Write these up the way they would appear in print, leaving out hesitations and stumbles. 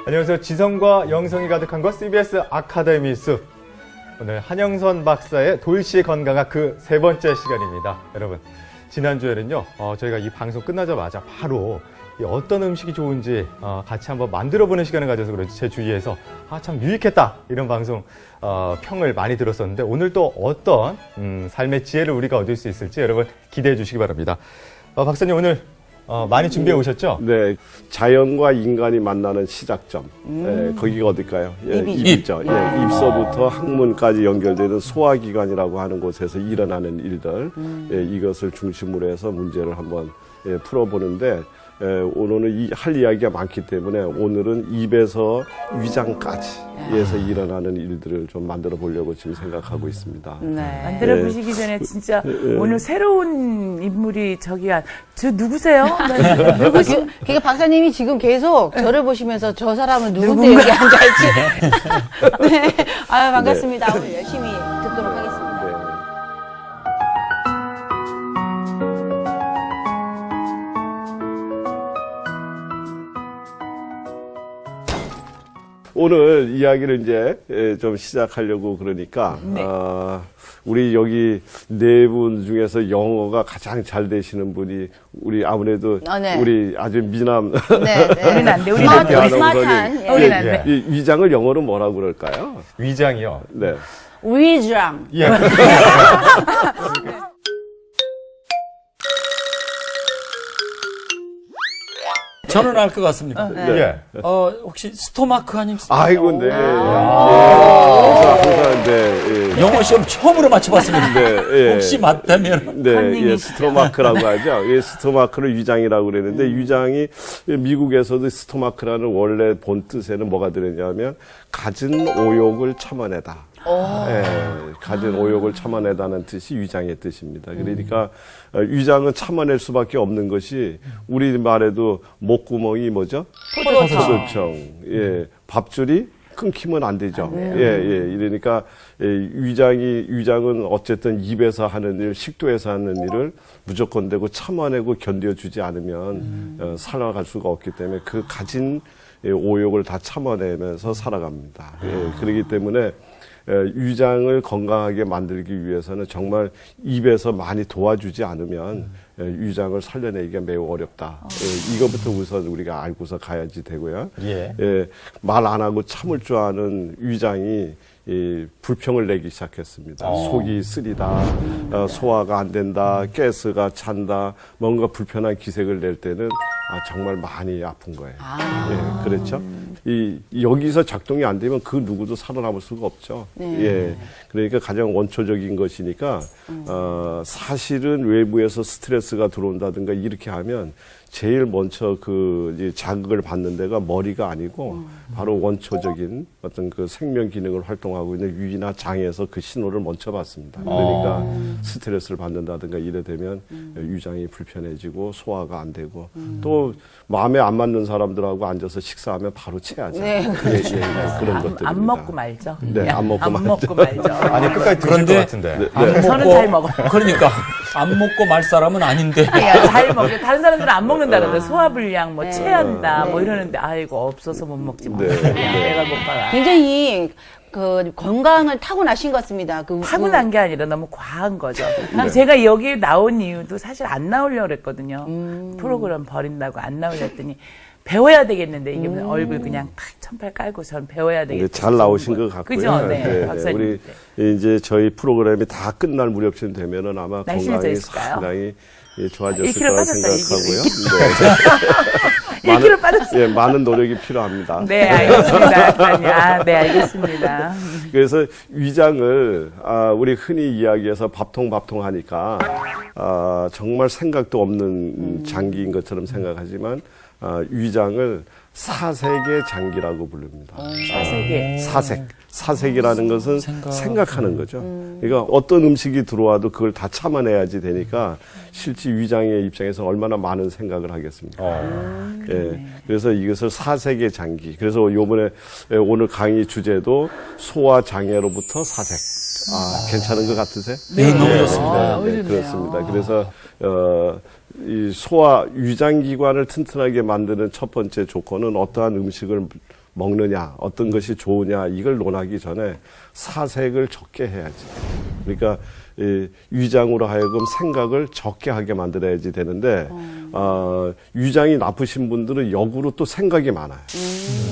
안녕하세요. 지성과 영성이 가득한 것 CBS 아카데미 숲. 오늘 한영선 박사의 돌시의 건강학 그 세 번째 시간입니다. 여러분, 지난주에는요, 저희가 이 방송 끝나자마자 바로 어떤 음식이 좋은지 같이 한번 만들어보는 시간을 가져서 그런지 제 주위에서 참 유익했다 이런 방송 평을 많이 들었었는데 오늘 또 어떤 삶의 지혜를 우리가 얻을 수 있을지 여러분 기대해 주시기 바랍니다. 박사님 오늘 많이 준비해 오셨죠? 네, 자연과 인간이 만나는 시작점. 거기가 어딜까요? 입이죠. 입서부터 항문까지 연결되는 소화기관이라고 하는 곳에서 일어나는 일들, 이것을 중심으로 해서 문제를 한번 풀어보는데, 오늘은 할 이야기가 많기 때문에 오늘은 입에서 위장까지에서 일어나는 일들을 좀 만들어 보려고 지금 생각하고 있습니다. 네. 만들어 보시기 전에 진짜 오늘 새로운 인물이 저 누구세요? 누구시? 그러니까 박사님이 지금 계속 저를 보시면서 저 사람은 누군데 여기 앉아있지? 네. 아유, 반갑습니다. 오늘 열심히 듣도록 하겠습니다. 오늘 이야기를 이제 좀 시작하려고 그러니까, 우리 여기 네 분 중에서 영어가 가장 잘 되시는 분이 우리 아무래도 우리 아주 미남. 네. 우리는 안 돼. 우리는 스마트한. 우리는 안 돼. 이 위장을 영어로 뭐라고 그럴까요? 위장이요. 네. 위장. 예. 저는 알 것 같습니다. 예. 혹시 스토마크 아닙니까? 아이고, 네. 항상, 네. 영어 시험 처음으로 맞춰봤습니다. 네, 혹시 맞다면? 네, 스토마크라고 하죠. 스토마크를 위장이라고 그랬는데, 위장이 미국에서도 스토마크라는 원래 본 뜻에는 뭐가 들었냐면, 갖은 오욕을 참아내다. 갖은 오욕을 참아내다는 뜻이 위장의 뜻입니다. 그러니까 위장은 참아낼 수밖에 없는 것이 우리 말에도 목구멍이 뭐죠? 포도청. 예, 밥줄이 끊기면 안 되죠. 이러니까 위장은 어쨌든 입에서 하는 일, 식도에서 하는 일을 무조건 되고 참아내고 견뎌주지 않으면 살아갈 수가 없기 때문에 그 가진 오욕을 다 참아내면서 살아갑니다. 그렇기 때문에 위장을 건강하게 만들기 위해서는 정말 입에서 많이 도와주지 않으면 위장을 살려내기가 매우 어렵다. 이것부터 우선 우리가 알고서 가야지 되고요. 말 안 하고 참을 줄 아는 위장이 불평을 내기 시작했습니다. 속이 쓰리다, 소화가 안 된다, 가스가 찬다, 뭔가 불편한 기색을 낼 때는 정말 많이 아픈 거예요. 그렇죠? 여기서 작동이 안 되면 그 누구도 살아남을 수가 없죠. 그러니까 가장 원초적인 것이니까, 사실은 외부에서 스트레스가 들어온다든가 이렇게 하면 제일 먼저 자극을 받는 데가 머리가 아니고 바로 원초적인 어떤 그 생명 기능을 활동하고 있는 위나 장에서 그 신호를 먼저 받습니다. 그러니까 스트레스를 받는다든가 이래 되면 위장이 불편해지고 소화가 안 되고 또 마음에 안 맞는 사람들하고 앉아서 식사하면 바로 체하죠. 그런 것들입니다. 안 먹고 말죠. 네, 안 먹고 말죠. 아니 끝까지 드실 것 같은데. 저는 잘 먹어요. 그러니까 안 먹고 말 사람은 아닌데. 잘 먹어요. 다른 사람들은 안 먹는다 그러는데 소화불량, 체한다, 이러는데 아이고 없어서 못 먹지 뭐. 내가 못 가라. 굉장히 건강을 타고나신 것 같습니다. 타고난 게 아니라 너무 과한 거죠. 제가 여기에 나온 이유도 사실 안 나오려고 그랬거든요. 프로그램 버린다고 안 나오려 했더니 배워야 되겠는데 이게 얼굴 그냥 탁 천팔 깔고 전 배워야 되겠다. 잘 나오신 것 같고요. 그죠? 네, 박사님. 우리 이제 저희 프로그램이 다 끝날 무렵쯤 되면은 아마 건강이 상당히 좋아졌을 거라 생각하고요. 1kg 빠졌어요. 많은 노력이 필요합니다. 네, 알겠습니다. 네, 알겠습니다. 그래서 위장을 우리 흔히 이야기해서 밥통 하니까 정말 생각도 없는 장기인 것처럼 생각하지만 위장을 사색의 장기라고 부릅니다. 사색이라는 것은 생각하는 거죠. 그러니까 어떤 음식이 들어와도 그걸 다 참아내야지 되니까 실제 위장의 입장에서 얼마나 많은 생각을 하겠습니까? 그래서 이것을 사색의 장기. 그래서 요번에 오늘 강의 주제도 소화장애로부터 사색. 괜찮은 것 같으세요? 네, 너무 좋습니다. 네, 그렇습니다. 그래서 이 위장기관을 튼튼하게 만드는 첫 번째 조건은 어떠한 음식을 먹느냐, 어떤 것이 좋으냐 이걸 논하기 전에 사색을 적게 해야지. 그러니까 위장으로 하여금 생각을 적게 하게 만들어야지 되는데 위장이 나쁘신 분들은 역으로 또 생각이 많아요.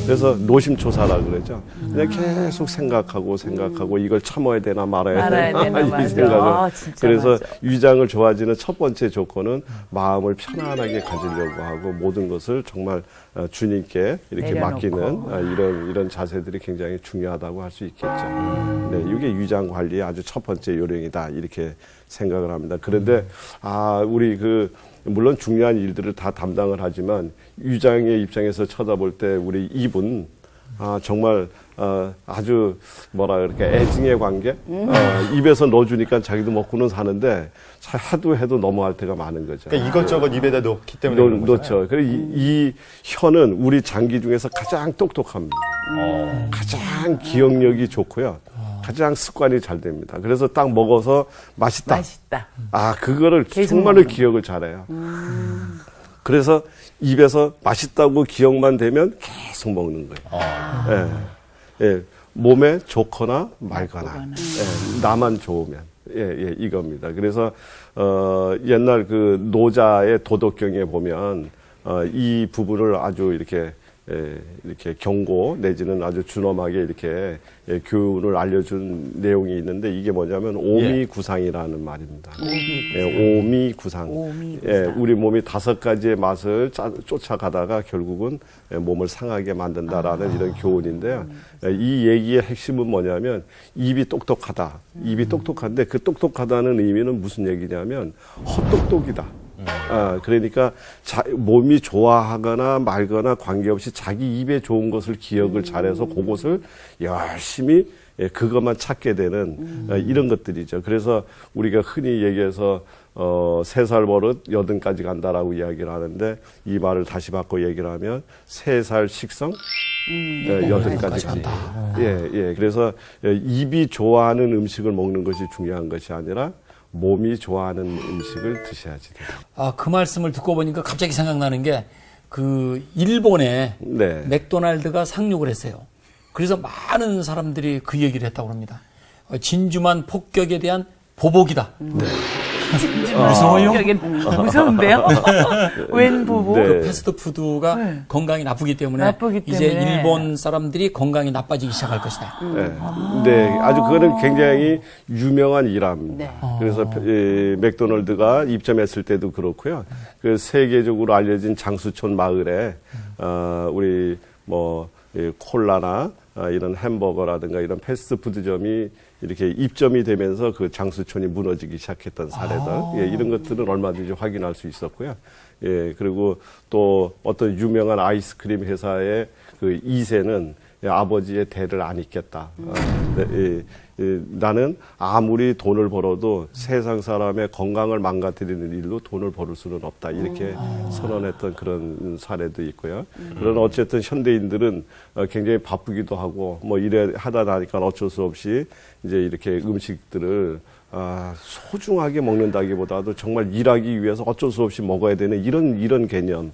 그래서 노심초사라 그러죠. 그냥 계속 생각하고 이걸 참아야 되나 말아야 되나 이 맞아. 생각을. 진짜 그래서 맞아. 위장을 좋아지는 첫 번째 조건은 마음을 편안하게 가지려고 하고 모든 것을 정말 주님께 이렇게 내려놓고. 맡기는 이런 자세들이 굉장히 중요하다고 할 수 있겠죠. 네, 이게 위장 관리의 아주 첫 번째 요령이다 이렇게 생각을 합니다. 그런데 우리 물론 중요한 일들을 다 담당을 하지만 위장의 입장에서 쳐다볼 때 우리 입은 정말 아주 뭐라 그럴까 애증의 관계 입에서 넣어주니까 자기도 먹고는 사는데 하도 해도 넘어갈 때가 많은 거죠. 그러니까 이것저것 입에다 넣기 때문에 그런 거잖아요. 넣죠. 그리고 이 혀는 우리 장기 중에서 가장 똑똑합니다. 가장 기억력이 좋고요. 가장 습관이 잘 됩니다. 그래서 딱 먹어서 맛있다. 그거를 정말로 먹는. 기억을 잘해요. 그래서 입에서 맛있다고 기억만 되면 계속 먹는 거예요. 예, 몸에 좋거나 말거나, 나만 좋으면, 이겁니다. 그래서 옛날 그 노자의 도덕경에 보면 이 부분을 아주 이렇게 경고 내지는 아주 준엄하게 이렇게 교훈을 알려준 내용이 있는데 이게 뭐냐면 오미구상이라는 말입니다. 오미구상. 우리 몸이 5가지의 맛을 쫓아가다가 결국은 몸을 상하게 만든다라는 이런 교훈인데요. 이 얘기의 핵심은 뭐냐면 입이 똑똑하다. 입이 똑똑한데 그 똑똑하다는 의미는 무슨 얘기냐면 헛똑똑이다. 그러니까 몸이 좋아하거나 말거나 관계없이 자기 입에 좋은 것을 기억을 잘해서 그것을 열심히 그것만 찾게 되는 이런 것들이죠. 그래서 우리가 흔히 얘기해서 3살 버릇 80까지 간다라고 이야기를 하는데 이 말을 다시 바꿔 얘기를 하면 3살 식성 80까지 간다. 그래서 입이 좋아하는 음식을 먹는 것이 중요한 것이 아니라 몸이 좋아하는 음식을 드셔야지 돼요. 그 말씀을 듣고 보니까 갑자기 생각나는 게 일본에 맥도날드가 상륙을 했어요. 그래서 많은 사람들이 그 얘기를 했다고 합니다. 진주만 폭격에 대한 보복이다. 무서워요? 무서운데요? 웬 보복? 그 패스트푸드가 건강이 나쁘기 때문에 이제 일본 사람들이 건강이 나빠지기 시작할 것이다. 아주 그거는 굉장히 유명한 일화입니다. 그래서 맥도날드가 입점했을 때도 그렇고요. 그 세계적으로 알려진 장수촌 마을에 우리 콜라나 이런 햄버거라든가 이런 패스트푸드점이 이렇게 입점이 되면서 그 장수촌이 무너지기 시작했던 사례들, 이런 것들은 얼마든지 확인할 수 있었고요. 그리고 또 어떤 유명한 아이스크림 회사의 그 2세는 아버지의 대를 안 잇겠다. 나는 아무리 돈을 벌어도 세상 사람의 건강을 망가뜨리는 일로 돈을 벌을 수는 없다. 이렇게 선언했던 그런 사례도 있고요. 그러나 어쨌든 현대인들은 굉장히 바쁘기도 하고 이래 하다 나니까 어쩔 수 없이 이제 이렇게 음식들을 소중하게 먹는다기보다도 정말 일하기 위해서 어쩔 수 없이 먹어야 되는 이런 개념,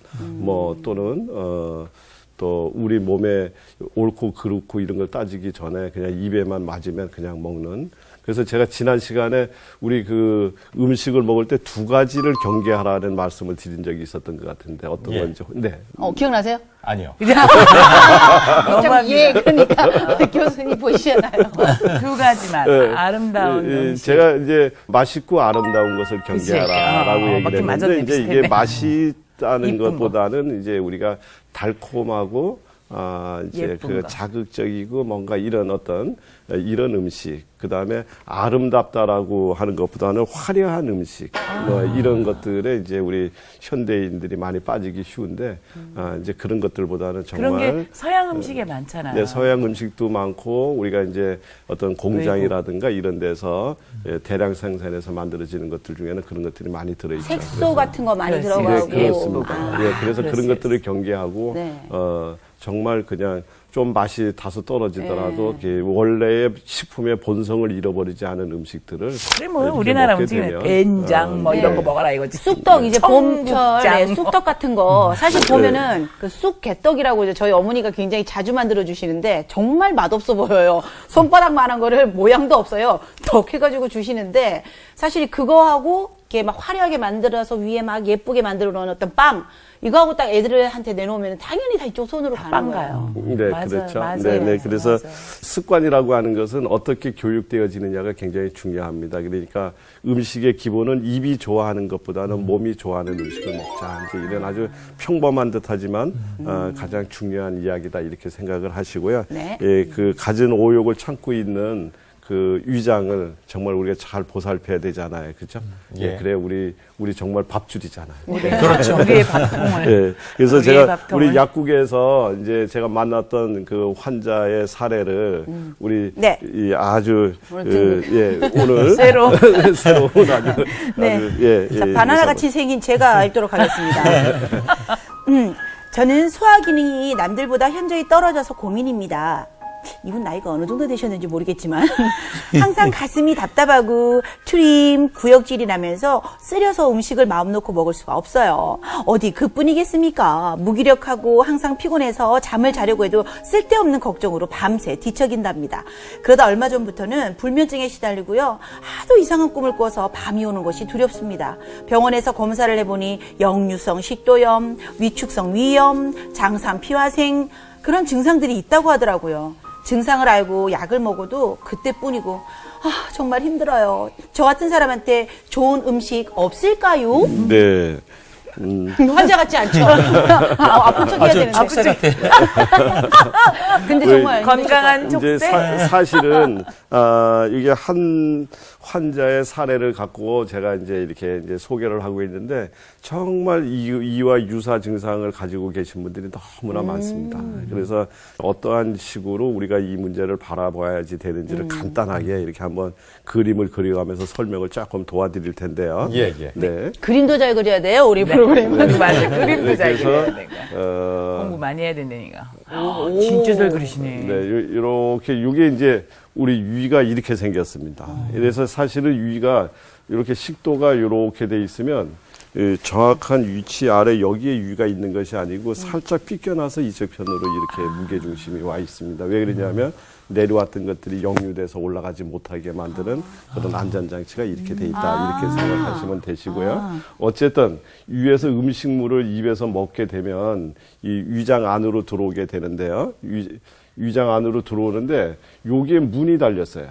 또는 또 우리 몸에 옳고 그렇고 이런 걸 따지기 전에 그냥 입에만 맞으면 그냥 먹는. 그래서 제가 지난 시간에 우리 그 음식을 먹을 때 2가지를 경계하라는 말씀을 드린 적이 있었던 것 같은데 어떤 건지. 기억나세요? 아니요. 그러니까 교수님 보시잖아요. 2가지만 아름다운 음식. 제가 이제 맛있고 아름다운 것을 경계하라라고 얘기를 했는데 이제 이게 맛있다는 것보다는 이제 우리가 달콤하고 이제 그 자극적이고 뭔가 이런 어떤 이런 음식, 그 다음에 아름답다라고 하는 것보다는 화려한 음식, 이런 것들에 이제 우리 현대인들이 많이 빠지기 쉬운데, 이제 그런 것들보다는 정말. 그런 게 서양 음식에 많잖아요. 네, 서양 음식도 많고, 우리가 이제 어떤 공장이라든가 이런 데서 대량 생산해서 만들어지는 것들 중에는 그런 것들이 많이 들어있죠. 색소 같은 거 많이 들어가고. 그렇습니다. 그래서 그런 것들을 경계하고, 정말 그냥 좀 맛이 다소 떨어지더라도 이게 원래의 식품의 본성을 잃어버리지 않은 음식들을 그래 뭐 이렇게 우리나라 먹게 음식은 되면, 된장 뭐 이런 네. 거 먹어라 이거지. 쑥떡 이제 봄철에 청국장. 쑥떡 같은 거 사실 보면은 그 쑥개떡이라고 이제 저희 어머니가 굉장히 자주 만들어 주시는데 정말 맛없어 보여요. 손바닥만한 거를 모양도 없어요. 떡 해가지고 주시는데 사실 그거하고 이렇게 막 화려하게 만들어서 위에 막 예쁘게 만들어 놓은 어떤 빵 이거하고 딱 애들한테 내놓으면 당연히 다 이쪽 손으로 가는 빵가요. 거예요. 네, 맞아요, 그렇죠. 맞아요. 네, 네. 그래서 맞아요. 습관이라고 하는 것은 어떻게 교육되어지느냐가 굉장히 중요합니다. 그러니까 음식의 기본은 입이 좋아하는 것보다는 몸이 좋아하는 음식을 먹자. 이제 이런 아주 평범한 듯하지만 가장 중요한 이야기다 이렇게 생각을 하시고요. 네. 예, 그 가진 오욕을 참고 있는 그 위장을 정말 우리가 잘 보살펴야 되잖아요. 그렇죠? 예, 그래 우리 정말 밥줄이잖아요. 그렇죠. 우리의 밥통을. 예. 그래서 우리의 제가 밥통을. 우리 약국에서 이제 제가 만났던 그 환자의 사례를 우리 네. 이 아주 오늘 오늘 새로. 새로운 아주 네. 아주 예, 자, 예, 바나나 그래서 같이 생긴 제가 읽도록 하겠습니다. 저는 소화 기능이 남들보다 현저히 떨어져서 고민입니다. 이분 나이가 어느 정도 되셨는지 모르겠지만 항상 가슴이 답답하고 트림, 구역질이 나면서 쓰려서 음식을 마음 놓고 먹을 수가 없어요. 어디 그뿐이겠습니까? 무기력하고 항상 피곤해서 잠을 자려고 해도 쓸데없는 걱정으로 밤새 뒤척인답니다. 그러다 얼마 전부터는 불면증에 시달리고요. 하도 이상한 꿈을 꿔서 밤이 오는 것이 두렵습니다. 병원에서 검사를 해보니 역류성 식도염, 위축성 위염, 장산 피화생 그런 증상들이 있다고 하더라고요. 증상을 알고 약을 먹어도 그때뿐이고 정말 힘들어요. 저 같은 사람한테 좋은 음식 없을까요? 네. 환자 같지 않죠? 아픈 척 해야 되는데. 촉새 같아. 근데 정말 건강한 이제 촉새. 사실은 이게 한 환자의 사례를 갖고 제가 이제 이렇게 이제 소개를 하고 있는데 정말 이와 유사 증상을 가지고 계신 분들이 너무나 많습니다. 그래서 어떠한 식으로 우리가 이 문제를 바라봐야지 되는지를 간단하게 이렇게 한번 그림을 그려가면서 설명을 조금 도와드릴 텐데요. 예, 예. 네. 그림도 잘 그려야 돼요, 우리 프로그램은. 맞아. 그림도 잘 그래서 그려야 되니까. 공부 많이 해야 된다니까. 진짜 잘 그리시네. 네, 이렇게 이게 이제 우리 위가 이렇게 생겼습니다. 그래서 사실은 위가 이렇게 식도가 이렇게 돼 있으면 정확한 위치 아래 여기에 위가 있는 것이 아니고 살짝 삐껴나서 이쪽 편으로 이렇게 무게 중심이 와 있습니다. 왜 그러냐면 내려왔던 것들이 역류돼서 올라가지 못하게 만드는 그런 안전장치가 이렇게 돼 있다 이렇게 생각하시면 되시고요. 어쨌든 위에서 음식물을 입에서 먹게 되면 이 위장 안으로 들어오게 되는데요. 위장 안으로 들어오는데 여기에 문이 달렸어요.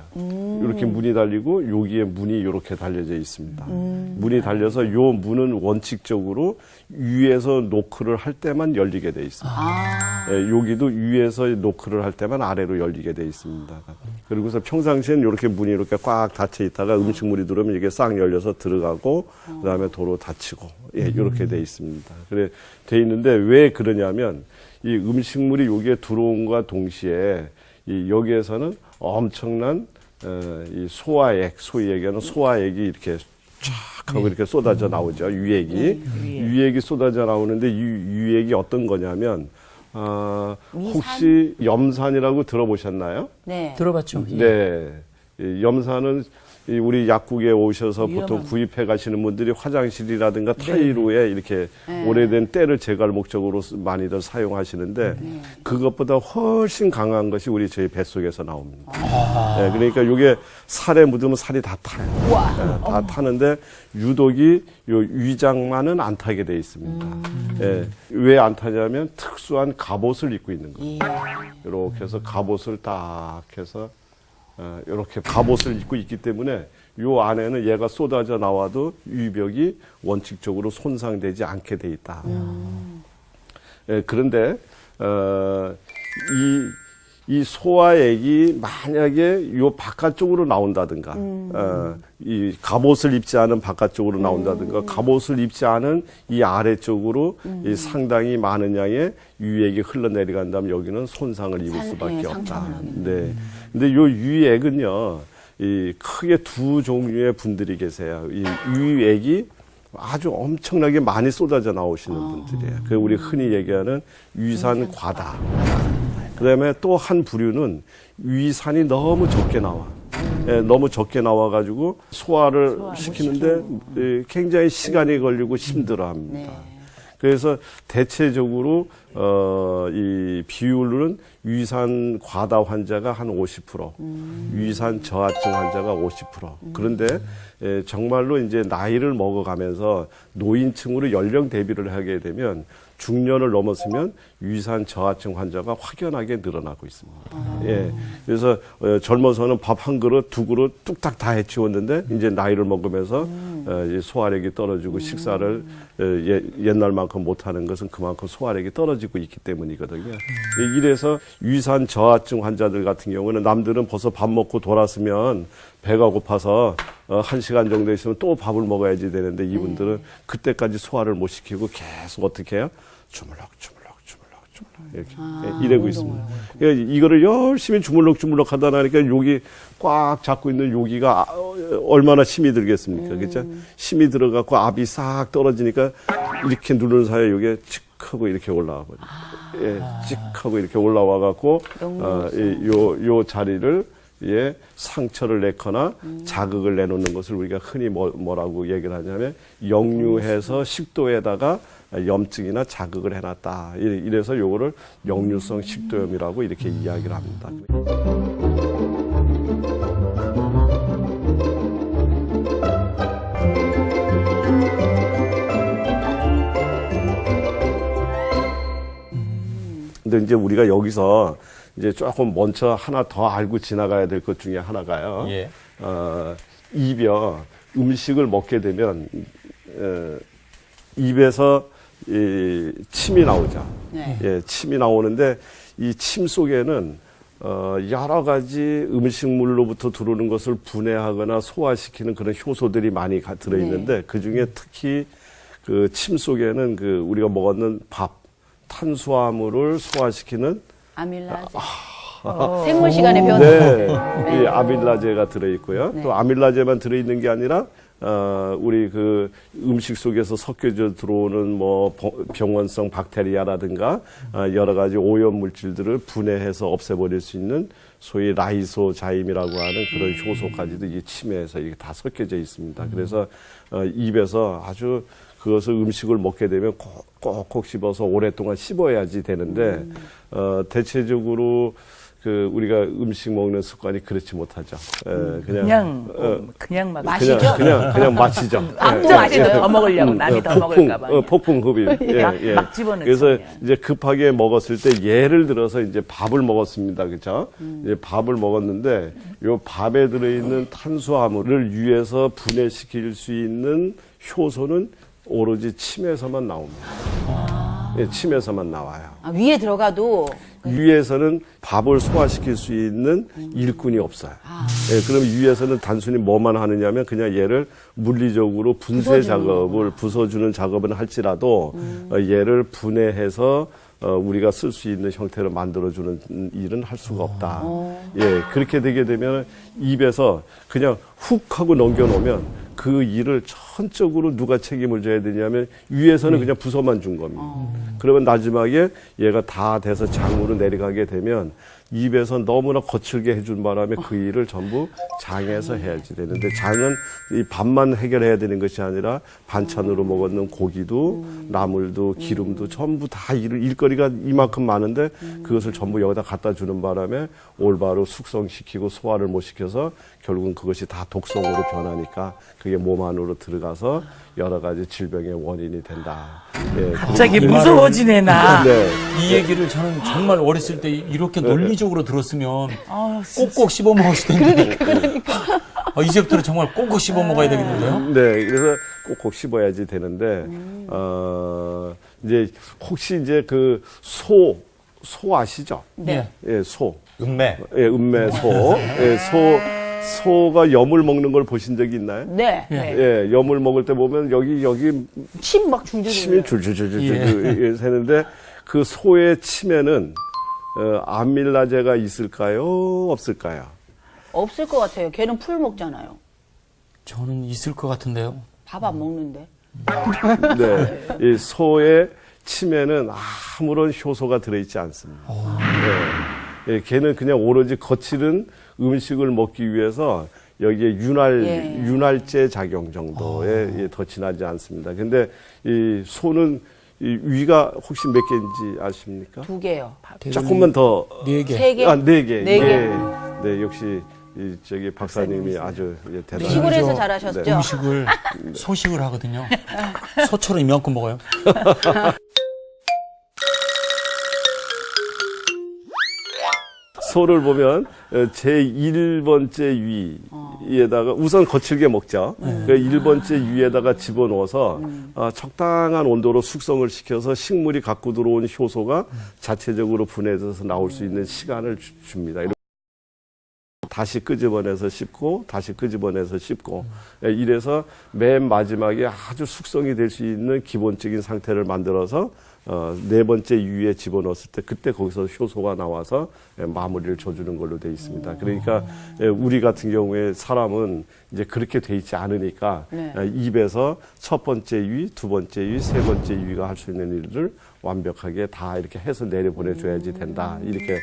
이렇게 문이 달리고 여기에 문이 이렇게 달려져 있습니다. 문이 달려서 요 문은 원칙적으로 위에서 노크를 할 때만 열리게 돼 있습니다. 예, 여기도 위에서 노크를 할 때만 아래로 열리게 돼 있습니다. 그리고서 평상시엔 이렇게 문이 이렇게 꽉 닫혀 있다가 음식물이 들어오면 이게 싹 열려서 들어가고 그다음에 도로 닫히고 예, 이렇게 돼 있습니다. 그래 돼 있는데 왜 그러냐면 이 음식물이 여기에 들어온과 동시에 이 여기에서는 엄청난 이 소화액, 소위 얘기하는 소화액이 이렇게 쫙 하고 이렇게 쏟아져 나오죠. 유액이. 유액이 쏟아져 나오는데 이 유액이 어떤 거냐면 혹시 염산이라고 들어보셨나요? 네. 들어봤죠? 예. 네. 이 염산은 이 우리 약국에 오셔서 보통 위험한. 구입해 가시는 분들이 화장실이라든가 타일로에 이렇게 오래된 때를 제거할 목적으로 많이들 사용하시는데 그것보다 훨씬 강한 것이 우리 저희 뱃속에서 나옵니다. 네, 그러니까 이게 살에 묻으면 살이 다 타요. 네, 다 타는데 유독이 요 위장만은 안 타게 돼 있습니다. 왜 안 타냐면 특수한 갑옷을 입고 있는 거예요. 이렇게 해서 갑옷을 딱 해서 이렇게 갑옷을 입고 있기 때문에 요 안에는 얘가 쏟아져 나와도 유벽이 원칙적으로 손상되지 않게 돼 있다. 그런데 이 소화액이 만약에 요 바깥쪽으로 나온다든가, 이 갑옷을 입지 않은 바깥쪽으로 나온다든가, 갑옷을 입지 않은 이 아래쪽으로 이 상당히 많은 양의 유액이 흘러내려간다면 여기는 손상을 입을 수밖에 없다. 네. 근데 요 유액은요, 이 크게 두 종류의 분들이 계세요. 이 유액이 아주 엄청나게 많이 쏟아져 나오시는 분들이에요. 그 우리 흔히 얘기하는 위산 과다. 그다음에 또 한 부류는 위산이 너무 적게 나와. 너무 적게 나와가지고 소화를 시키는데 굉장히 시간이 걸리고 힘들어합니다. 그래서 대체적으로 이 비율은 위산 과다 환자가 한 50%, 위산 저하증 환자가 50%. 그런데 정말로 이제 나이를 먹어가면서 노인층으로 연령 대비를 하게 되면 중년을 넘었으면 위산 저하증 환자가 확연하게 늘어나고 있습니다. 예. 그래서 젊어서는 밥 한 그릇, 두 그릇 뚝딱 다 해치웠는데 이제 나이를 먹으면서 소화력이 떨어지고 식사를 옛날만큼 못하는 것은 그만큼 소화력이 떨어지고 있기 때문이거든요. 이래서 위산 저하증 환자들 같은 경우는 남들은 벌써 밥 먹고 돌았으면 배가 고파서 1시간 정도 있으면 또 밥을 먹어야지 되는데 이분들은 그때까지 소화를 못 시키고 계속 어떻게 해요? 주물럭 이렇게 이러고 있습니다. 그러니까 이거를 열심히 주물럭 하다 나니까 여기 꽉 잡고 있는 여기가 얼마나 힘이 들겠습니까? 그렇죠? 힘이 들어갖고 압이 싹 떨어지니까 이렇게 누르는 사이에 여기에 칙 하고 이렇게 올라와 버려요. 예, 칙 하고 이렇게 올라와 갖고 요 자리를 상처를 내거나 자극을 내놓는 것을 우리가 흔히 뭐라고 얘기를 하냐면 역류해서 식도에다가 염증이나 자극을 해놨다. 이래서 요거를 역류성 식도염이라고 이렇게 이야기를 합니다. 근데 이제 우리가 여기서 이제 조금 먼저 하나 더 알고 지나가야 될 것 중에 하나가요. 예. 입이요. 음식을 먹게 되면 입에서 침이 나오죠. 네. 예, 침이 나오는데 이 침 속에는 여러 가지 음식물로부터 들어오는 것을 분해하거나 소화시키는 그런 효소들이 많이 들어있는데 그 중에 특히 그 침 속에는 그 우리가 먹었는 밥, 탄수화물을 소화시키는 아밀라제. 생물 시간의 변화. 네, 이 아밀라제가 들어있고요. 또 아밀라제만 들어있는 게 아니라 우리 그 음식 속에서 섞여져 들어오는 뭐 병원성 박테리아라든가 여러 가지 오염 물질들을 분해해서 없애버릴 수 있는 소위 라이소자임이라고 하는 그런 효소까지도 이 침에서 이게 다 섞여져 있습니다. 그래서 입에서 아주 그것을 음식을 먹게 되면 꼭꼭 씹어서 오랫동안 씹어야지 되는데 대체적으로 그 우리가 음식 먹는 습관이 그렇지 못하죠. 그냥 막 마시죠? 그냥 마시죠. 아무도 마시죠. 더 먹으려고 남이 더 먹을까봐. 폭풍 흡입. 막 집어넣죠. 그래서 이제 급하게 먹었을 때 예를 들어서 이제 밥을 먹었습니다, 그렇죠? 이제 밥을 먹었는데 요 밥에 들어있는 탄수화물을 위해서 분해시킬 수 있는 효소는 오로지 침에서만 나옵니다. 예, 침에서만 나와요. 위에 들어가도 위에서는 밥을 소화시킬 수 있는 일꾼이 없어요. 예, 그럼 위에서는 단순히 뭐만 하느냐면 그냥 얘를 물리적으로 분쇄 작업을 부숴주는 작업은 할지라도 얘를 분해해서 우리가 쓸 수 있는 형태로 만들어주는 일은 할 수가 없다. 예, 그렇게 되게 되면 입에서 그냥 훅 하고 넘겨놓으면 그 일을 전적으로 누가 책임을 져야 되냐면 위에서는 그냥 부서만 준 겁니다. 그러면 마지막에 얘가 다 돼서 장으로 내려가게 되면 입에서 너무나 거칠게 해준 바람에 그 일을 전부 장에서 해야지 되는데 장은 이 밥만 해결해야 되는 것이 아니라 반찬으로 먹었는 고기도 나물도 기름도 전부 다 일거리가 이만큼 많은데 그것을 전부 여기다 갖다 주는 바람에 올바로 숙성시키고 소화를 못 시켜서 결국은 그것이 다 독성으로 변하니까 그게 몸 안으로 들어가서 여러 가지 질병의 원인이 된다. 예, 갑자기 무서워지네 나. 네. 이 얘기를 저는 정말 어렸을 때 이렇게 논리적으로 들었으면 꼭꼭 씹어 먹었을 텐데. 그러니까. 이제부터는 정말 꼭꼭 씹어 먹어야 되겠는데요? 네, 그래서 꼭꼭 씹어야지 되는데, 이제 혹시 이제 그 소 아시죠? 네. 예, 소. 음매. 예, 음매소. 예, 소가 염을 먹는 걸 보신 적이 있나요? 네. 예, 염을 먹을 때 보면 여기 침 막 줄줄 침이 줄줄줄줄 새는데 그 소의 침에는 아밀라제가 있을까요? 없을까요? 없을 것 같아요. 걔는 풀 먹잖아요. 저는 있을 것 같은데요. 밥 안 먹는데. 네, 이 소의 침에는 아무런 효소가 들어있지 않습니다. 예, 걔는 그냥 오로지 거칠은 음식을 먹기 위해서 여기에 윤활제 작용 정도에 예, 더 지나지 않습니다. 근데 이 소는 이 위가 혹시 몇 개인지 아십니까? 2개요. 조금만 더 4개. 3개. 아, 4개. 네 개. 네, 역시 이 저기 박사님이 아주 예, 대단하죠. 시골에서 잘하셨죠? 네. 음식을 소식을 하거든요. 소처럼 이만큼 먹어요. 소를 보면 제1번째 위에다가 우선 거칠게 먹죠. 그 1번째 위에다가 집어넣어서 적당한 온도로 숙성을 시켜서 식물이 갖고 들어온 효소가 자체적으로 분해져서 나올 수 있는 시간을 줍니다. 다시 끄집어내서 씹고 다시 끄집어내서 씹고 이래서 맨 마지막에 아주 숙성이 될 수 있는 기본적인 상태를 만들어서 4번째 위에 집어넣었을 때 그때 거기서 효소가 나와서 마무리를 줘주는 걸로 돼 있습니다. 그러니까 우리 같은 경우에 사람은 이제 그렇게 돼 있지 않으니까 입에서 첫 번째 위, 두 번째 위, 세 번째 위가 할 수 있는 일을 완벽하게 다 이렇게 해서 내려보내줘야지 된다. 이렇게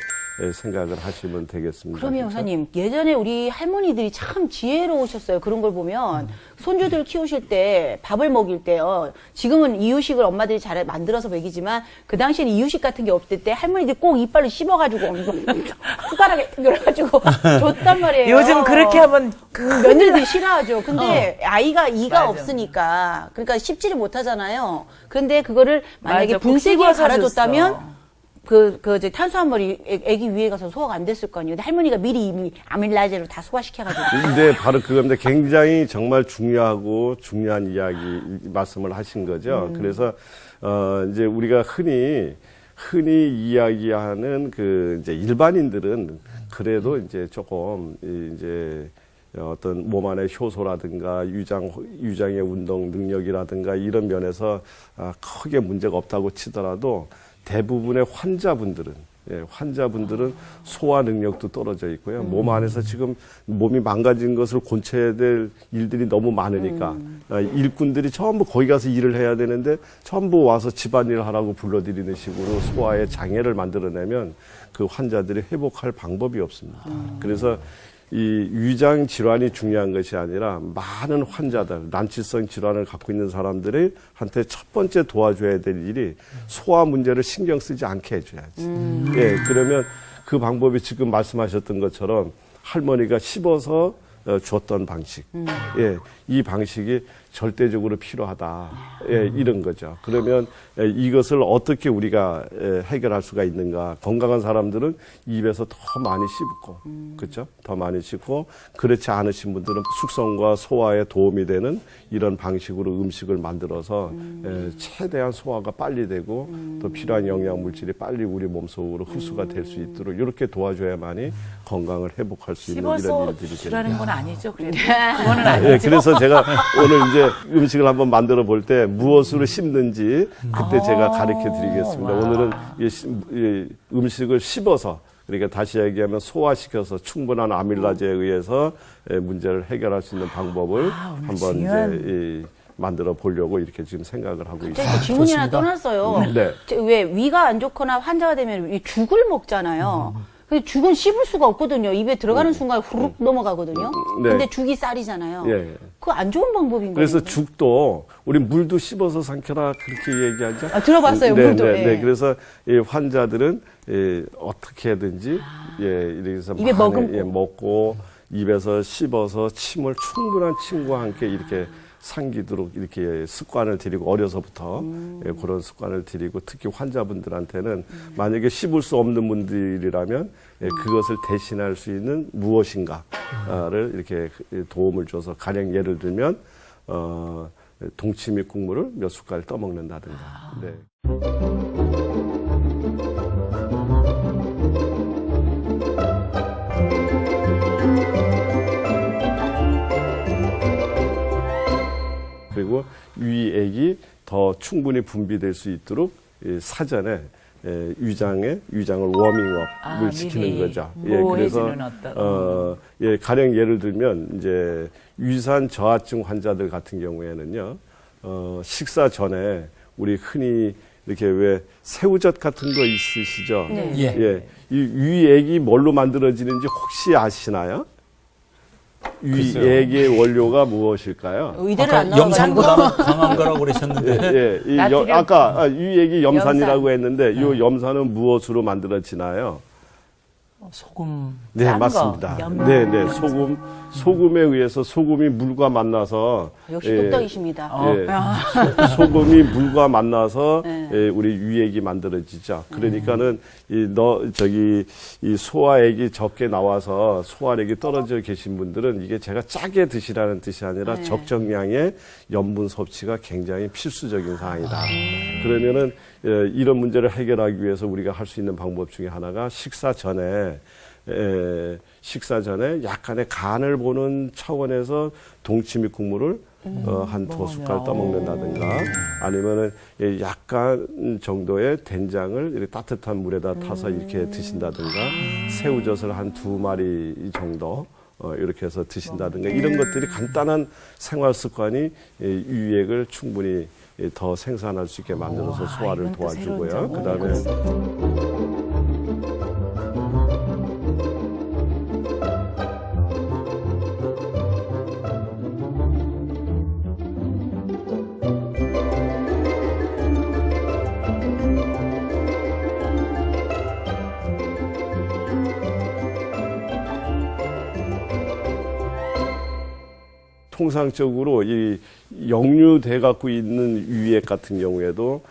생각을 하시면 되겠습니다. 그러면 그렇죠? 형사님, 예전에 우리 할머니들이 참 지혜로우셨어요. 그런 걸 보면 손주들 키우실 때 밥을 먹일 때요. 지금은 이유식을 엄마들이 잘 만들어서 먹이지만 그 당시에는 이유식 같은 게 없을 때 할머니들이 꼭 이빨로 씹어가지고 숟가락에 그래가지고 줬단 말이에요. 요즘 그렇게 하면 며느리들이 싫어하죠. 근데 아이가 이가 맞아. 없으니까 그러니까 씹지를 못하잖아요. 근데 그거를 만약에 맞아. 꼭 분쇄기에 씹어서 갈아줬다면 줬어. 이제 탄수화물이 애기 위에 가서 소화가 안 됐을 거 아니에요. 근데 할머니가 미리 이미 아밀라제로 다 소화시켜가지고. 근데 바로 그겁니다. 굉장히 정말 중요하고 중요한 이야기 말씀을 하신 거죠. 그래서 이제 우리가 흔히 이야기하는 그 이제 일반인들은 그래도 이제 조금 이제 어떤 몸 안의 효소라든가 유장의 운동 능력이라든가 이런 면에서 크게 문제가 없다고 치더라도 대부분의 환자분들은 소화 능력도 떨어져 있고요. 몸 안에서 지금 몸이 망가진 것을 고쳐야 될 일들이 너무 많으니까 일꾼들이 전부 거기 가서 일을 해야 되는데 전부 와서 집안일 하라고 불러들이는 식으로 소화에 장애를 만들어내면 그 환자들이 회복할 방법이 없습니다. 그래서 이 위장 질환이 중요한 것이 아니라 많은 환자들, 난치성 질환을 갖고 있는 사람들이 한테 첫 번째 도와줘야 될 일이 소화 문제를 신경 쓰지 않게 해줘야지. 예, 그러면 그 방법이 지금 말씀하셨던 것처럼 할머니가 씹어서 줬던 방식. 예, 이 방식이 절대적으로 필요하다. 예, 이런 거죠. 그러면 이것을 어떻게 우리가 해결할 수가 있는가. 건강한 사람들은 입에서 더 많이 씹고, 그렇죠? 더 많이 씹고, 그렇지 않으신 분들은 숙성과 소화에 도움이 되는 이런 방식으로 음식을 만들어서 최대한 소화가 빨리 되고 또 필요한 영양 물질이 빨리 우리 몸속으로 흡수가 될 수 있도록 이렇게 도와줘야만이 건강을 회복할 수 있는 이런 씹어서 일들이 주라는 됩니다. 건 아니죠. 그래도 그거는 아니죠. 예, 그래서 제가 오늘 이제 음식을 한번 만들어 볼 때 무엇으로 씹는지 그때 제가 가르쳐 드리겠습니다. 오늘은 이 음식을 씹어서 그러니까 다시 얘기하면 소화시켜서 충분한 아밀라제에 의해서 문제를 해결할 수 있는 방법을 한번 이제 만들어 보려고 이렇게 지금 생각을 하고 있습니다. 갑자기 질문이 하나 떠났어요. 네. 왜 위가 안 좋거나 환자가 되면 이 죽을 먹잖아요. 근데 죽은 씹을 수가 없거든요. 입에 들어가는 순간 후룩 넘어가거든요. 네. 근데 죽이 쌀이잖아요. 예. 그거 안 좋은 방법인 거예요. 그래서 죽도 우리 물도 씹어서 삼켜라 그렇게 얘기하죠. 아, 들어봤어요, 네, 물도. 네, 예. 네. 그래서 이 환자들은 어떻게든지 이래서 입에 머금고. 먹고 입에서 씹어서 침을 충분한 침과 함께 이렇게 상기도록 이렇게 습관을 들이고 어려서부터 그런 습관을 들이고 특히 환자분들한테는 만약에 씹을 수 없는 분들이라면 그것을 대신할 수 있는 무엇인가를 이렇게 도움을 줘서 가령 예를 들면 동치미 국물을 몇 숟갈 떠먹는다든가. 네. 그리고 위액이 더 충분히 분비될 수 있도록 사전에 위장을 워밍업을 시키는 미리 거죠. 보호해주는 어떤. 가령 예를 들면 이제 위산 저하증 환자들 같은 경우에는요, 식사 전에 우리 흔히 이렇게 왜 새우젓 같은 거 있으시죠? 네. 예. 예. 이 위액이 뭘로 만들어지는지 혹시 아시나요? 위액의 원료가 무엇일까요? 의대를 아까 안 나온 거야. 염산보다는 강한 거라고 그러셨는데. 예, 이 나트륨. 아까 위액이 염산이라고 염산. 했는데 이 염산은 무엇으로 만들어지나요? 소금. 네, 짠 거, 맞습니다. 염료. 네, 네. 소금에 의해서 소금이 물과 만나서 역시 예, 똑딱이십니다. 예, 소금이 물과 만나서 네. 예, 우리 위액이 만들어지죠. 그러니까는 이 소화액이 적게 나와서 소화력이 떨어져 계신 분들은 이게 제가 짜게 드시라는 뜻이 아니라 네. 적정량의 염분 섭취가 굉장히 필수적인 사항이다. 그러면은 이런 문제를 해결하기 위해서 우리가 할 수 있는 방법 중에 하나가 식사 전에 약간의 간을 보는 차원에서 동치미 국물을 한 2숟갈 떠먹는다든가 아니면은 약간 정도의 된장을 이렇게 따뜻한 물에다 타서 이렇게 드신다든가 새우젓을 한 2마리 정도 이렇게 해서 드신다든가 이런 것들이 간단한 생활 습관이 위액을 충분히 더 생산할 수 있게 만들어서 소화를 이건 또 새로운 도와주고요. 정보네요. 그다음에 통상적으로 이 역류돼 갖고 있는 위액 같은 경우에도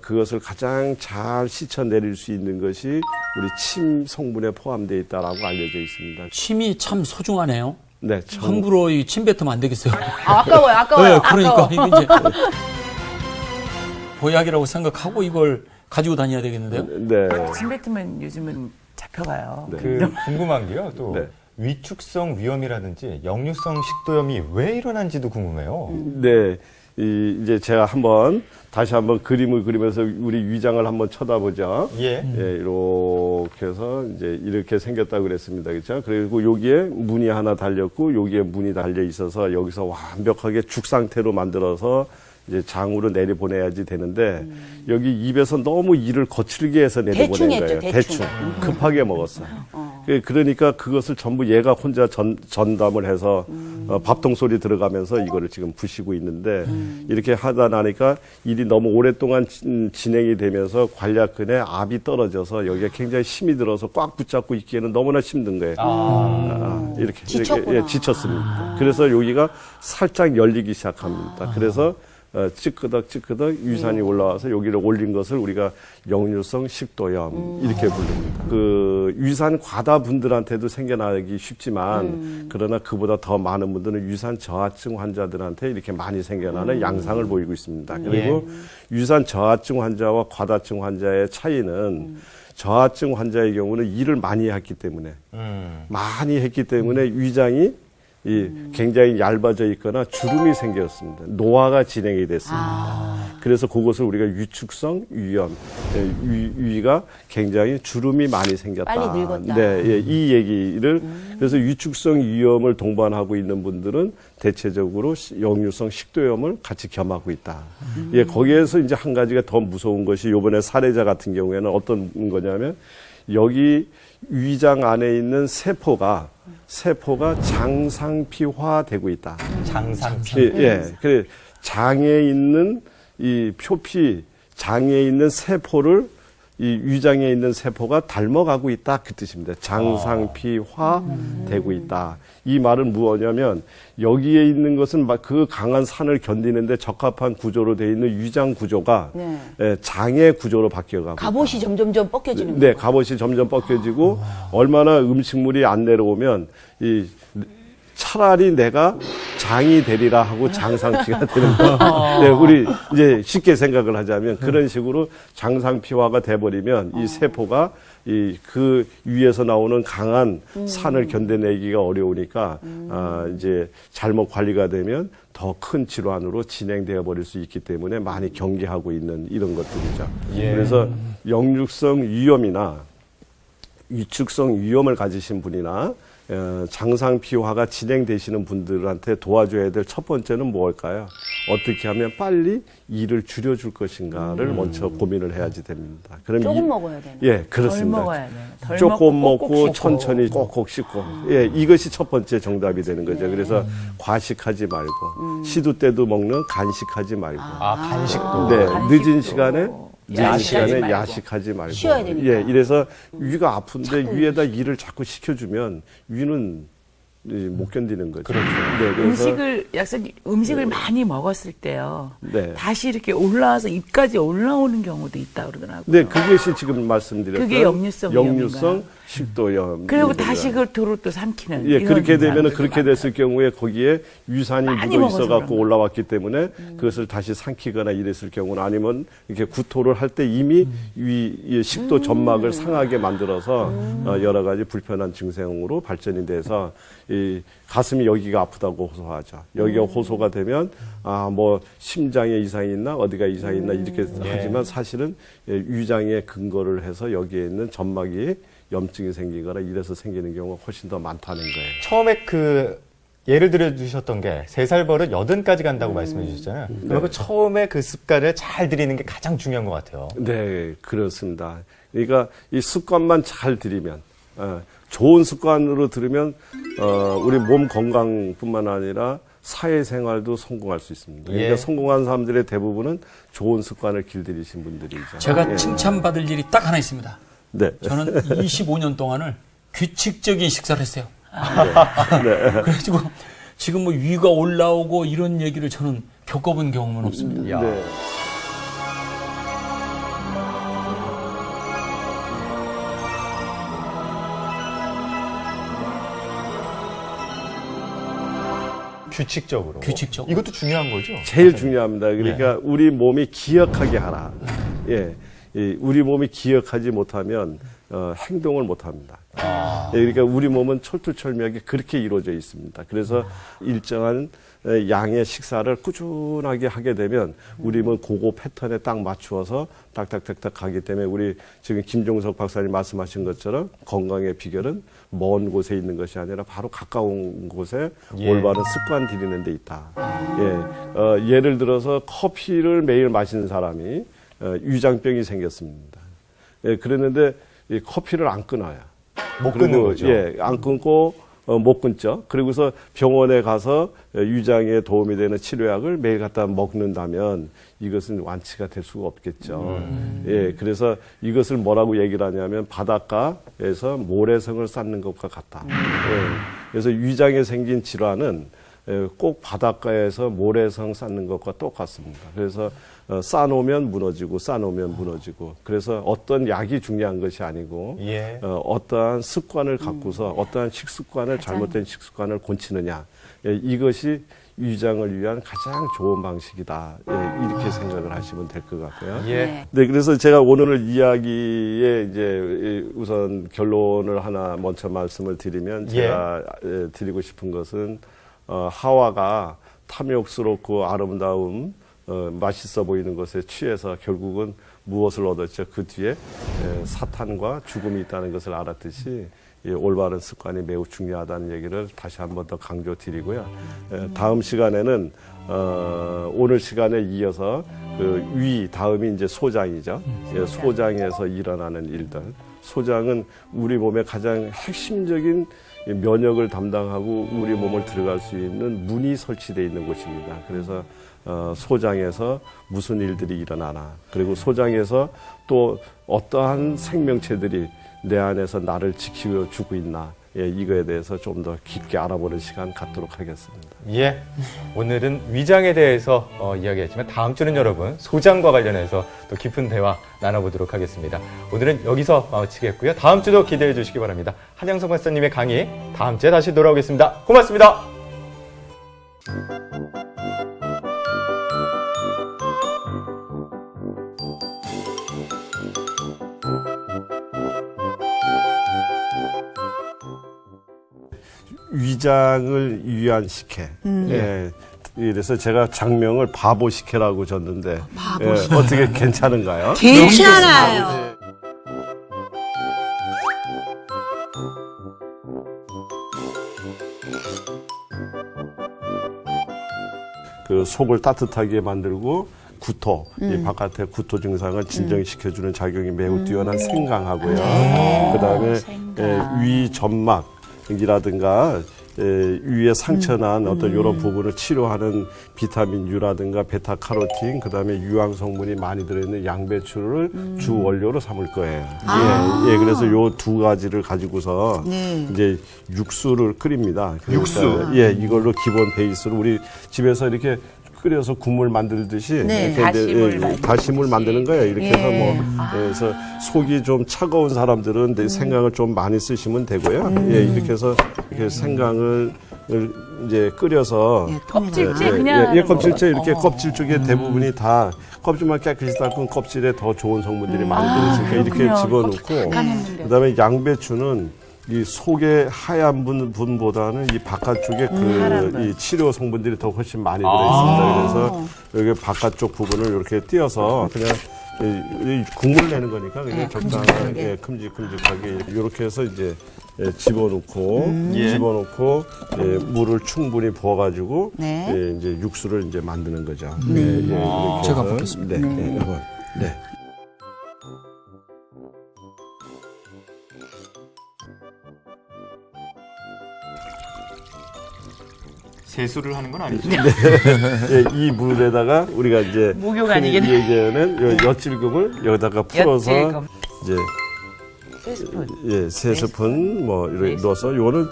그것을 가장 잘 씻어내릴 수 있는 것이 우리 침 성분에 포함되어 있다라고 알려져 있습니다. 침이 참 소중하네요. 네, 함부로 이 침 뱉으면 안 되겠어요. 아까워요, 아까워요. 네, 그러니까 아까워. 이게 이제 보약이라고 생각하고 이걸 가지고 다녀야 되겠는데요. 네. 침 뱉으면 요즘은 잡혀가요. 그 궁금한 게요. 또 네. 위축성 위염이라든지 역류성 식도염이 왜 일어난지도 궁금해요. 네. 이제 제가 다시 한번 그림을 그리면서 우리 위장을 한번 쳐다보죠. 예. 예, 이렇게 해서 이제 이렇게 생겼다고 그랬습니다. 그렇죠? 그리고 여기에 문이 하나 달렸고 여기에 문이 달려 있어서 여기서 완벽하게 죽 상태로 만들어서 이제 장으로 내려보내야지 되는데 여기 입에서 너무 이를 거칠게 해서 내려보낸 대충 거예요. 했죠, 대충. 급하게 먹었어요. 그러니까 그것을 전부 얘가 혼자 전담을 해서 밥통 소리 들어가면서 이거를 지금 부시고 있는데 이렇게 하다 나니까 일이 너무 오랫동안 진행이 되면서 관략근에 압이 떨어져서 여기가 굉장히 힘이 들어서 꽉 붙잡고 있기에는 너무나 힘든 거예요. 이렇게 지쳤구나. 지쳤습니다. 그래서 여기가 살짝 열리기 시작합니다. 그래서 찌끄덕 위산이 올라와서 여기를 올린 것을 우리가 역류성 식도염 이렇게 부릅니다. 그 위산 과다 분들한테도 생겨나기 쉽지만 그러나 그보다 더 많은 분들은 위산 저하증 환자들한테 이렇게 많이 생겨나는 양상을 보이고 있습니다. 그리고 위산 저하증 환자와 과다증 환자의 차이는 저하증 환자의 경우는 일을 많이 했기 때문에 위장이 굉장히 얇아져 있거나 주름이 생겼습니다. 노화가 진행이 됐습니다. 그래서 그것을 우리가 위축성 위염, 위가 굉장히 주름이 많이 생겼다. 빨리 늙었다. 네, 이 얘기를 그래서 위축성 위염을 동반하고 있는 분들은 대체적으로 역류성 식도염을 같이 겸하고 있다. 거기에서 이제 한 가지가 더 무서운 것이 이번에 사례자 같은 경우에는 어떤 거냐면 여기 위장 안에 있는 세포가 장상피화되고 있다. 장상피. 그래 장에 있는 이 표피, 장에 있는 세포를 이 위장에 있는 세포가 닮아가고 있다 그 뜻입니다. 장상피화되고 있다. 이 말은 무엇이냐면 여기에 있는 것은 그 강한 산을 견디는데 적합한 구조로 되어 있는 위장 구조가 장의 구조로 바뀌어가고 갑옷이 점점점 벗겨지는 네, 거예요. 갑옷이 점점 벗겨지고 얼마나 음식물이 안 내려오면 차라리 내가 장이 되리라 하고 장상피가 되는 거예요. 네, 우리 이제 쉽게 생각을 하자면 그런 식으로 장상피화가 돼버리면 이 세포가 그 위에서 나오는 강한 산을 견뎌내기가 어려우니까 이제 잘못 관리가 되면 더 큰 질환으로 진행되어 버릴 수 있기 때문에 많이 경계하고 있는 이런 것들이죠. 그래서 역류성 위염이나 위축성 위염을 가지신 분이나 장상 피화가 진행되시는 분들한테 도와줘야 될 첫 번째는 무엇일까요? 어떻게 하면 빨리 일을 줄여줄 것인가를 먼저 고민을 해야지 됩니다. 그럼 조금 먹어야 되나? 예, 덜 그렇습니다. 먹어야 돼요. 덜 조금 먹고 먹고 천천히 꼭꼭 씹고 예, 이것이 첫 번째 정답이 되는 거죠. 그래서 과식하지 말고 시도 때도 먹는 간식하지 말고 간식도. 네, 간식도. 늦은 시간에 야식하지 말고. 야식하지 말고 쉬어야 되니까. 예, 이래서 위가 아픈데 위에다 일을 자꾸 시켜주면 위는 못 견디는 거죠. 그렇죠. 네, 그래서 약사님 음식을 많이 먹었을 때요. 네. 다시 이렇게 올라와서 입까지 올라오는 경우도 있다 그러더라고요. 네, 그것이 지금 말씀드렸던 그게 역류성 식도염. 그리고 다시 그걸 도로 또 삼키는. 예, 이런 그렇게 되면은 사람들도 그렇게 많아요. 됐을 경우에 거기에 유산이 많이 묻어 있어 먹어서 갖고 그런 올라왔기 때문에 그것을 다시 삼키거나 이랬을 경우는 아니면 이렇게 구토를 할 때 이미 이 식도 점막을 상하게 만들어서 여러 가지 불편한 증상으로 발전이 돼서 이 가슴이 여기가 아프다고 호소하죠. 여기가 호소가 되면 뭐 심장에 이상이 있나 어디가 이상이 있나 이렇게 하지만 사실은 위장에 근거를 해서 여기에 있는 점막이 염증이 생기거나 이래서 생기는 경우가 훨씬 더 많다는 거예요. 처음에 예를 들어 주셨던 게 3살 버릇 80까지 간다고 말씀해 주셨잖아요. 그리고 처음에 그 습관을 잘 들이는 게 가장 중요한 것 같아요. 네, 그렇습니다. 그러니까 이 습관만 잘 들이면, 좋은 습관으로 들으면, 우리 몸 건강뿐만 아니라 사회생활도 성공할 수 있습니다. 그러니까 예. 성공한 사람들의 대부분은 좋은 습관을 길들이신 분들이죠. 제가 예. 칭찬받을 일이 딱 하나 있습니다. 네. 저는 25년 동안을 규칙적인 식사를 했어요. 그래가지고 지금 뭐 위가 올라오고 이런 얘기를 저는 겪어본 경험은 없습니다. 야. 네. 규칙적으로. 규칙적으로. 이것도 중요한 거죠. 제일 중요합니다. 그러니까 우리 몸이 기억하게 하라. 예. 우리 몸이 기억하지 못하면 행동을 못합니다. 예, 그러니까 우리 몸은 철두철미하게 그렇게 이루어져 있습니다. 그래서 일정한 양의 식사를 꾸준하게 하게 되면 우리 몸은 그거 패턴에 딱 맞추어서 딱딱딱딱 가기 때문에 우리 지금 김종석 박사님 말씀하신 것처럼 건강의 비결은 먼 곳에 있는 것이 아니라 바로 가까운 곳에 예. 올바른 습관 들이는 데 있다. 예, 예를 들어서 커피를 매일 마시는 사람이 위장병이 생겼습니다. 예, 그랬는데 이 커피를 안 끊어요. 못 끊는 거죠. 예, 안 끊고 못 끊죠. 그리고서 병원에 가서 위장에 도움이 되는 치료약을 매일 갖다 먹는다면 이것은 완치가 될 수가 없겠죠. 예, 그래서 이것을 뭐라고 얘기를 하냐면 바닷가에서 모래성을 쌓는 것과 같다. 예, 그래서 위장에 생긴 질환은 꼭 바닷가에서 모래성 쌓는 것과 똑같습니다. 그래서 쌓아놓으면 무너지고 쌓아놓으면 무너지고 그래서 어떤 약이 중요한 것이 아니고 예. 어떠한 습관을 갖고서 어떠한 식습관을 잘못된 식습관을 고치느냐 이것이 위장을 위한 가장 좋은 방식이다. 이렇게 생각을 하시면 될 것 같아요. 예. 네, 그래서 제가 오늘 이야기에 이제 우선 결론을 하나 먼저 말씀을 드리면 제가 드리고 싶은 것은 하와가 탐욕스럽고 아름다움, 맛있어 보이는 것에 취해서 결국은 무엇을 얻었죠? 그 뒤에 사탄과 죽음이 있다는 것을 알았듯이 이 올바른 습관이 매우 중요하다는 얘기를 다시 한 번 더 강조드리고요. 다음 시간에는 오늘 시간에 이어서 그 위 다음이 이제 소장이죠. 소장에서 일어나는 일들. 소장은 우리 몸의 가장 핵심적인 면역을 담당하고 우리 몸을 들어갈 수 있는 문이 설치되어 있는 곳입니다. 그래서 소장에서 무슨 일들이 일어나나 그리고 소장에서 또 어떠한 생명체들이 내 안에서 나를 지켜주고 있나 이거에 대해서 좀 더 깊게 알아보는 시간 갖도록 하겠습니다. 예. 오늘은 위장에 대해서 이야기했지만 다음 주는 여러분 소장과 관련해서 또 깊은 대화 나눠보도록 하겠습니다. 오늘은 여기서 마치겠고요. 다음 주도 기대해 주시기 바랍니다. 한양성 박사님의 강의 다음 주에 다시 돌아오겠습니다. 고맙습니다. 위장을 위안식혜. 예. 그래서 제가 장명을 바보식혜라고 줬는데 어떻게 괜찮은가요? 괜찮아요. 그 속을 따뜻하게 만들고 구토, 이 바깥의 구토 증상을 진정시켜주는 작용이 매우 뛰어난 생강하고요. 그다음에 위 점막이라든가 위에 상처난 어떤 이런 부분을 치료하는 비타민 U라든가 베타카로틴, 그다음에 유황 성분이 많이 들어있는 양배추를 주 원료로 삼을 거예요. 예, 그래서 요 두 가지를 가지고서 이제 육수를 끓입니다. 그러니까 육수? 예, 이걸로 기본 베이스로 우리 집에서 이렇게 끓여서 국물 만들듯이 이렇게 다시물 만드는 거예요. 이렇게 해서 그래서 속이 좀 차가운 사람들은 생강을 좀 많이 쓰시면 되고요. 예, 이렇게 해서 이렇게 생강을 이제 끓여서 껍질째 그냥 껍질째 이렇게 껍질 쪽에 대부분이 다 껍질만 깨끗이 닦은 껍질에 더 좋은 성분들이 많이 들어있으니까 이렇게 집어넣고 그다음에 양배추는 이 속의 하얀 부분보다는 이 바깥쪽에 이 치료 성분들이 더 훨씬 많이 들어있습니다. 그래서 여기 바깥쪽 부분을 이렇게 띄어서 그냥 이 국물 내는 거니까 그냥 적당하게 큼직큼직하게 이렇게 해서 이제 집어넣고 물을 충분히 부어가지고 이제 육수를 이제 만드는 거죠. 이렇게 제가 해서. 볶겠습니다. 네. 세수를 하는 건 아니죠? 예, 이 물에다가 우리가 이제 목욕 흔히 아니겠네. 얘기하는 엿질금을 여기다가 풀어서 엿질금. 이제 3스푼. 예, 3스푼 뭐 이렇게 넣어서 요거는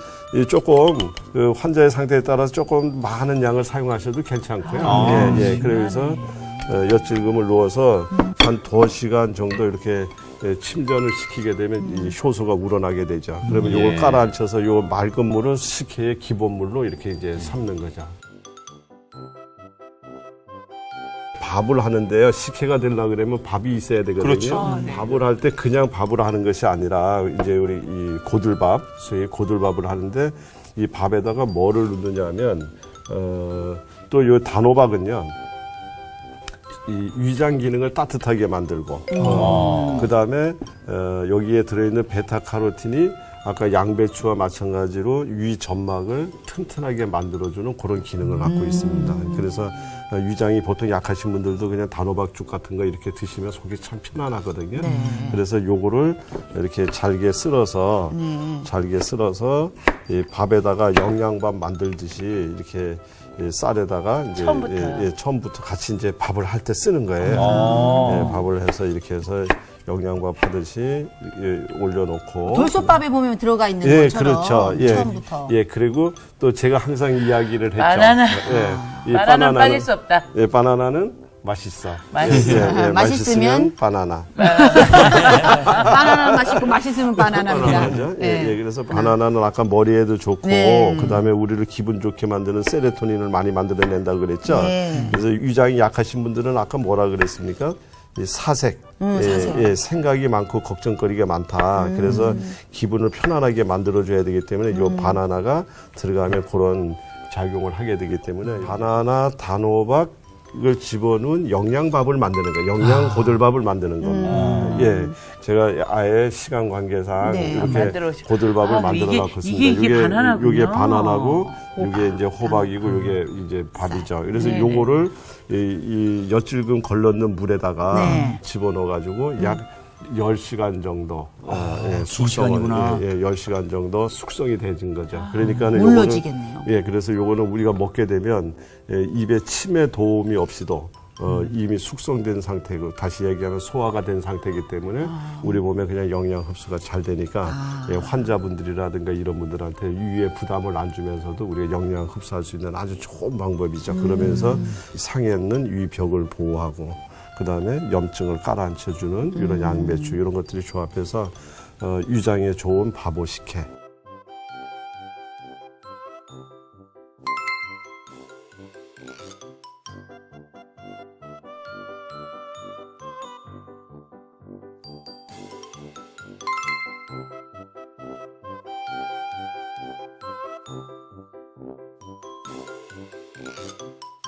조금 그 환자의 상태에 따라서 조금 많은 양을 사용하셔도 괜찮고요. 그래서 엿질금을 넣어서 한 2시간 정도 이렇게 침전을 시키게 되면 이 효소가 우러나게 되죠. 그러면 요걸 깔아앉혀서 요 맑은 물을 식혜의 기본물로 이렇게 이제 삶는 거죠. 밥을 하는데요. 식혜가 되려고 그러면 밥이 있어야 되거든요. 그렇죠. 밥을 할 때 그냥 밥을 하는 것이 아니라 이제 우리 이 고들밥, 소위 고들밥을 하는데 이 밥에다가 뭐를 넣느냐 하면 또 요 단호박은요. 이 위장 기능을 따뜻하게 만들고 그다음에 여기에 들어있는 베타카로틴이 아까 양배추와 마찬가지로 위 점막을 튼튼하게 만들어주는 그런 기능을 갖고 있습니다. 그래서 위장이 보통 약하신 분들도 그냥 단호박죽 같은 거 이렇게 드시면 속이 참 편안하거든요. 그래서 요거를 이렇게 잘게 쓸어서 이 밥에다가 영양밥 만들듯이 이렇게 쌀에다가 이제 처음부터 같이 이제 밥을 할 때 쓰는 거예요. 밥을 해서 이렇게 해서 영양밥 하듯이 올려놓고 돌솥밥에 보면 들어가 있는 것처럼 그렇죠. 처음부터. 그리고 또 제가 항상 이야기를 했죠. 바나나. 이 바나나는 빠질 수 없다. 바나나는 맛있어. 맛있으면 바나나. 바나나는 맛있고 맛있으면 바나나입니다. 바나나죠. 그래서 바나나는 아까 머리에도 좋고 그다음에 우리를 기분 좋게 만드는 세로토닌을 많이 만들어낸다고 그랬죠. 그래서 위장이 약하신 분들은 아까 뭐라 그랬습니까? 이 사색, 생각이 많고 걱정거리가 많다. 그래서 기분을 편안하게 만들어줘야 되기 때문에 이 바나나가 들어가면 그런 작용을 하게 되기 때문에 바나나, 단호박 을 집어넣은 영양밥을 만드는 거예요. 영양 고들밥을 만드는 겁니다. 제가 아예 시간 관계상 이렇게 고들밥을 만들어 갖고 있습니다. 이게 바나나군요. 이게 바나나고 이게 이제 호박이고 이게 이제 밥이죠. 그래서 요거를 이 엿질금 걸러놓는 물에다가 집어넣어 가지고 약 10시간 정도 시간이구나. 10시간 정도 숙성이 되진 거죠. 그러니까는 물러지겠네요. 그래서 요거는 우리가 먹게 되면 입에 침에 도움이 없이도 이미 숙성된 상태고 다시 얘기하면 소화가 된 상태이기 때문에 우리 몸에 그냥 영양 흡수가 잘 되니까 환자분들이라든가 이런 분들한테 위에 부담을 안 주면서도 우리가 영양 흡수할 수 있는 아주 좋은 방법이죠. 그러면서 상에 있는 위벽을 보호하고 그다음에 염증을 깔아앉혀주는 이런 양배추 이런 것들이 조합해서 위장에 좋은 바보식혜.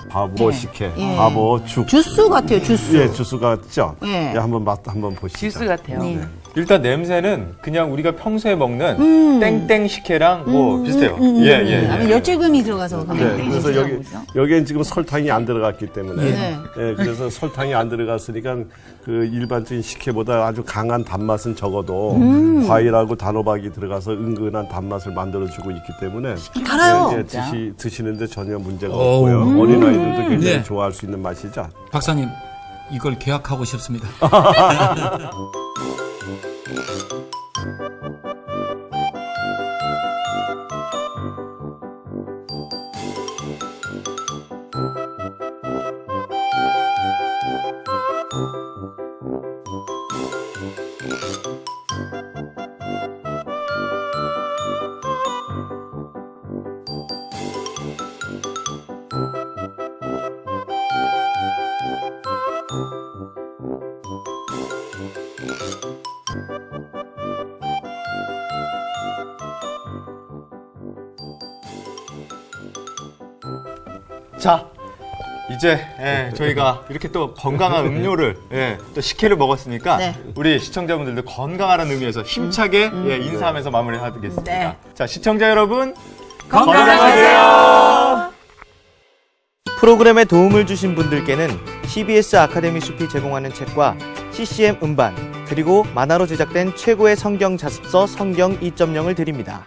바보식혜, 바보죽. 주스 같아요, 주스. 주스 같죠? 한번 맛 한번 보시죠. 주스 같아요. 일단 냄새는 그냥 우리가 평소에 먹는 땡땡 식혜랑 뭐 비슷해요. 예. 엿질금이 들어가서 네, 그래서 여기엔 지금 설탕이 안 들어갔기 때문에 네. 그래서 설탕이 안 들어갔으니까 그 일반적인 식혜보다 아주 강한 단맛은 적어도 과일하고 단호박이 들어가서 은근한 단맛을 만들어주고 있기 때문에 달아요. 드시는데 전혀 문제가 없고요. 어린아이들도 굉장히 네. 좋아할 수 있는 맛이죠. 박사님, 이걸 계약하고 싶습니다. 자, 이제 저희가 이렇게 또 건강한 음료를 또 식혜를 먹었으니까 네. 우리 시청자분들도 건강하라는 의미에서 힘차게 인사하면서 마무리하겠습니다. 네. 자, 시청자 여러분 건강하세요. 프로그램에 도움을 주신 분들께는 CBS 아카데미 숲이 제공하는 책과 CCM 음반 그리고 만화로 제작된 최고의 성경 자습서 성경 2.0을 드립니다.